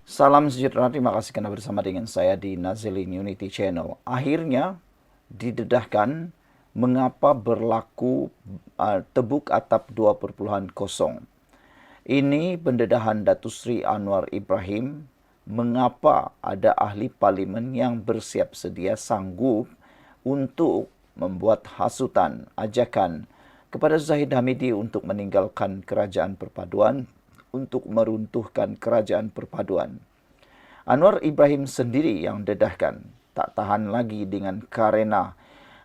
Salam sejahtera, terima kasih karena bersama dengan saya di Nazilin Unity Channel. Akhirnya didedahkan mengapa berlaku tebuk atap 2,0. Ini pendedahan Datuk Seri Anwar Ibrahim, mengapa ada ahli parlimen yang bersiap sedia sanggup untuk membuat hasutan, ajakan kepada Zahid Hamidi untuk meninggalkan kerajaan perpaduan, untuk meruntuhkan kerajaan perpaduan. Anwar Ibrahim sendiri yang dedahkan, tak tahan lagi dengan karena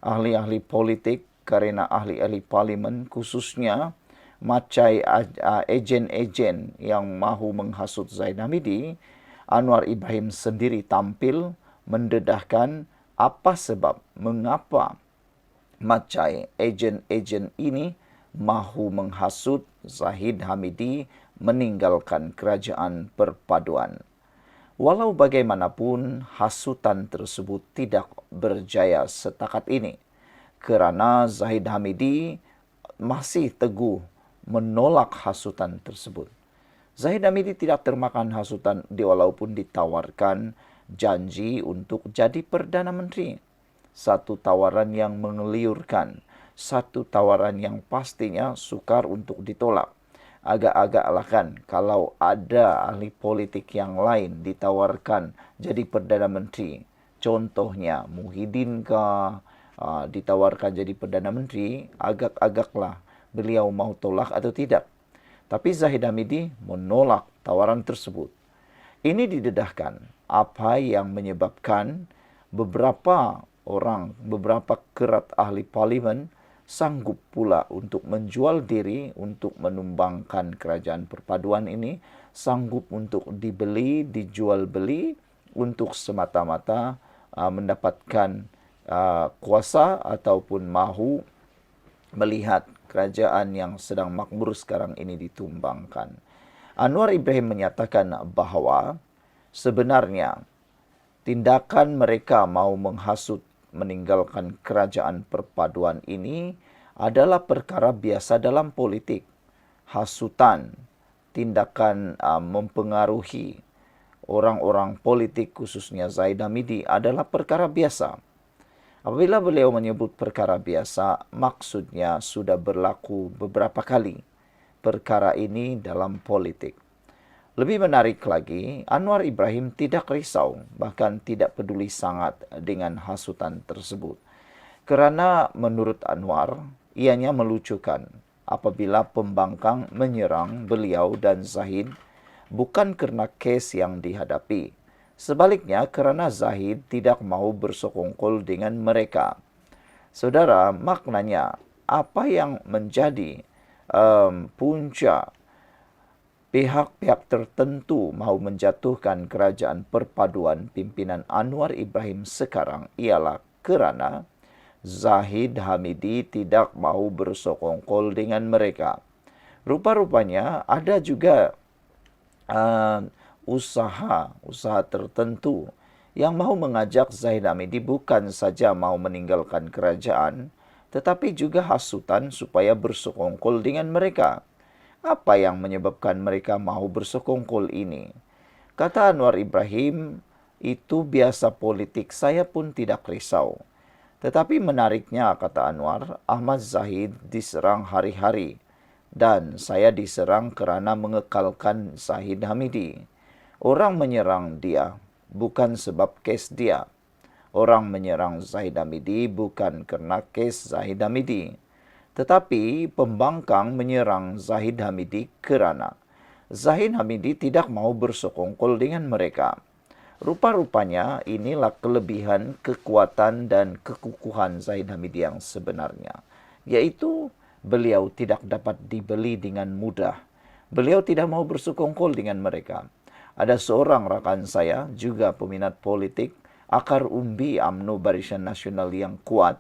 ahli-ahli politik, karena ahli-ahli parlimen, khususnya macai ejen-ejen yang mahu menghasut Zaid Hamidi. Anwar Ibrahim sendiri tampil mendedahkan apa sebab, mengapa macai ejen-ejen ini mahu menghasut Zahid Hamidi meninggalkan kerajaan perpaduan. Walau bagaimanapun, hasutan tersebut tidak berjaya setakat ini kerana Zahid Hamidi masih teguh menolak hasutan tersebut. Zahid Hamidi tidak termakan hasutan walaupun ditawarkan janji untuk jadi Perdana Menteri. Satu tawaran yang mengeliurkan, satu tawaran yang pastinya sukar untuk ditolak. Agak-agaklah kan kalau ada ahli politik yang lain ditawarkan jadi Perdana Menteri. Contohnya Muhyiddin ditawarkan jadi Perdana Menteri, agak-agaklah beliau mau tolak atau tidak. Tapi Zahid Hamidi menolak tawaran tersebut. Ini didedahkan apa yang menyebabkan beberapa orang, beberapa kerat ahli parlimen sanggup pula untuk menjual diri untuk menumbangkan kerajaan perpaduan ini, sanggup untuk dibeli, dijual beli untuk semata-mata mendapatkan kuasa ataupun mahu melihat kerajaan yang sedang makmur sekarang ini ditumbangkan. Anwar Ibrahim menyatakan bahawa sebenarnya tindakan mereka mau menghasut meninggalkan kerajaan perpaduan ini adalah perkara biasa dalam politik. Hasutan, tindakan mempengaruhi orang-orang politik khususnya Zahid Hamidi adalah perkara biasa. Apabila beliau menyebut perkara biasa, maksudnya sudah berlaku beberapa kali perkara ini dalam politik. Lebih menarik lagi, Anwar Ibrahim tidak risau, bahkan tidak peduli sangat dengan hasutan tersebut. Kerana menurut Anwar, ianya melucukan apabila pembangkang menyerang beliau dan Zahid bukan kerana kes yang dihadapi. Sebaliknya, kerana Zahid tidak mau bersekongkol dengan mereka. Saudara, maknanya apa yang menjadi punca pihak-pihak tertentu mahu menjatuhkan kerajaan perpaduan pimpinan Anwar Ibrahim sekarang ialah kerana Zahid Hamidi tidak mahu bersekongkol dengan mereka. Rupa-rupanya ada juga usaha tertentu yang mahu mengajak Zahid Hamidi bukan saja mahu meninggalkan kerajaan, tetapi juga hasutan supaya bersekongkol dengan mereka. Apa yang menyebabkan mereka mahu bersekongkol ini? Kata Anwar Ibrahim, itu biasa politik, saya pun tidak risau. Tetapi menariknya, kata Anwar, Ahmad Zahid diserang hari-hari dan saya diserang kerana mengekalkan Zahid Hamidi. Orang menyerang dia bukan sebab kes dia. Orang menyerang Zahid Hamidi bukan kerana kes Zahid Hamidi. Tetapi pembangkang menyerang Zahid Hamidi kerana Zahid Hamidi tidak mau bersekongkol dengan mereka. Rupa-rupanya inilah kelebihan, kekuatan dan kekukuhan Zahid Hamidi yang sebenarnya. Yaitu beliau tidak dapat dibeli dengan mudah. Beliau tidak mau bersekongkol dengan mereka. Ada seorang rakan saya, juga peminat politik, akar umbi UMNO Barisan Nasional yang kuat.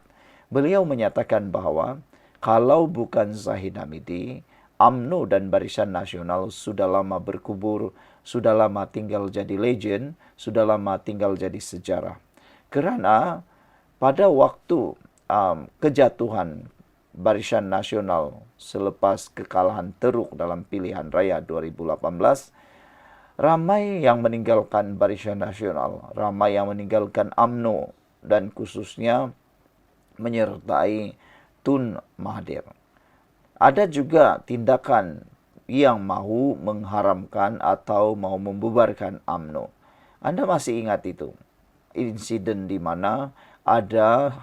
Beliau menyatakan bahawa kalau bukan Zahid Hamidi, UMNO dan Barisan Nasional sudah lama berkubur, sudah lama tinggal jadi legend, sudah lama tinggal jadi sejarah. Kerana pada waktu kejatuhan Barisan Nasional selepas kekalahan teruk dalam pilihan raya 2018, Ramai yang meninggalkan Barisan Nasional, ramai yang meninggalkan UMNO, dan khususnya menyertai Tun Mahathir. Ada juga tindakan yang mahu mengharamkan atau mau membubarkan UMNO. Anda masih ingat itu? Insiden di mana ada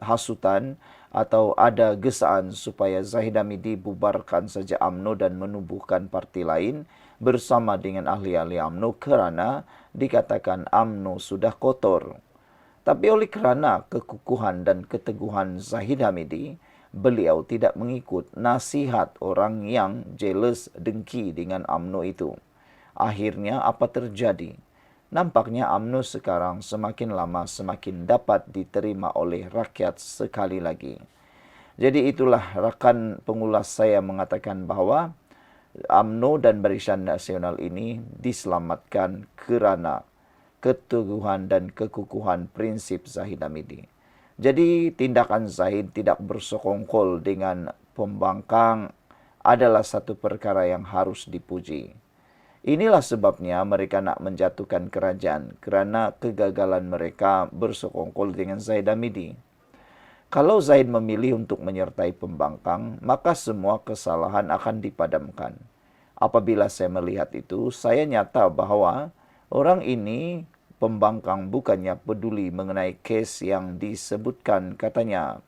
hasutan atau ada gesaan supaya Zahid Hamidi bubarkan saja UMNO dan menubuhkan parti lain bersama dengan ahli-ahli UMNO kerana dikatakan UMNO sudah kotor. Tapi oleh kerana kekukuhan dan keteguhan Zahid Hamidi, beliau tidak mengikut nasihat orang yang jealous, dengki dengan UMNO itu. Akhirnya apa terjadi? Nampaknya UMNO sekarang semakin lama semakin dapat diterima oleh rakyat sekali lagi. Jadi itulah rakan pengulas saya mengatakan bahawa UMNO dan Barisan Nasional ini diselamatkan kerana keteguhan dan kekukuhan prinsip Zahid Hamidi. Jadi tindakan Zahid tidak bersekongkol dengan pembangkang adalah satu perkara yang harus dipuji. Inilah sebabnya mereka nak menjatuhkan kerajaan kerana kegagalan mereka bersekongkol dengan Zahid Hamidi. Kalau Zahid memilih untuk menyertai pembangkang, maka semua kesalahan akan dipadamkan. Apabila saya melihat itu, saya nyata bahawa orang ini pembangkang bukannya peduli mengenai kes yang disebutkan katanya.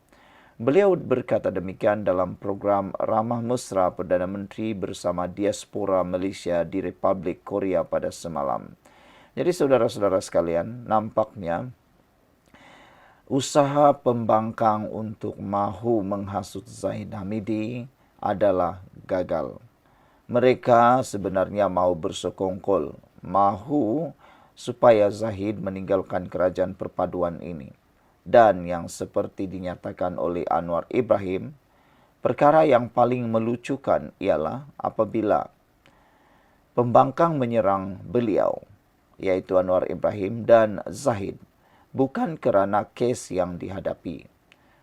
Beliau berkata demikian dalam program Ramah Mesra Perdana Menteri bersama diaspora Malaysia di Republik Korea pada semalam. Jadi saudara-saudara sekalian, nampaknya usaha pembangkang untuk mahu menghasut Zahid Hamidi adalah gagal. Mereka sebenarnya mahu bersekongkol, mahu supaya Zahid meninggalkan kerajaan perpaduan ini. Dan yang seperti dinyatakan oleh Anwar Ibrahim, perkara yang paling melucukan ialah apabila pembangkang menyerang beliau, yaitu Anwar Ibrahim dan Zahid, bukan kerana kes yang dihadapi.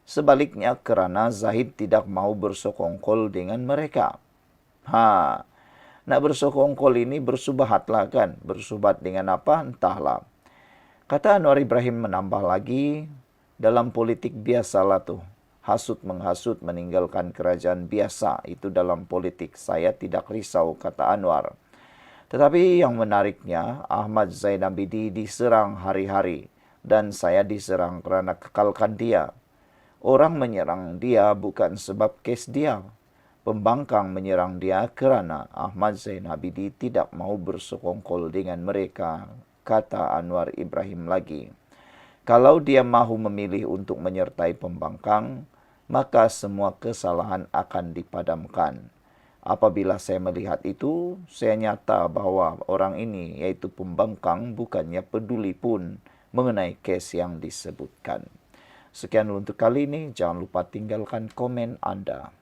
Sebaliknya kerana Zahid tidak mahu bersekongkol dengan mereka. Nak bersekongkol ini bersubahatlah kan? Bersubat dengan apa? Entahlah. Kata Anwar Ibrahim menambah lagi, dalam politik biasalah tuh. Hasut menghasut meninggalkan kerajaan biasa. Itu dalam politik. Saya tidak risau, kata Anwar. Tetapi yang menariknya, Ahmad Zahid Hamidi diserang hari-hari. Dan saya diserang kerana kekalkan dia. Orang menyerang dia bukan sebab kes dia. Pembangkang menyerang dia kerana Ahmad Zahid Hamidi tidak mahu bersekongkol dengan mereka, kata Anwar Ibrahim lagi. Kalau dia mahu memilih untuk menyertai pembangkang, maka semua kesalahan akan dipadamkan. Apabila saya melihat itu, saya nyata bahawa orang ini, yaitu pembangkang, bukannya peduli pun mengenai kes yang disebutkan. Sekian untuk kali ini, jangan lupa tinggalkan komen Anda.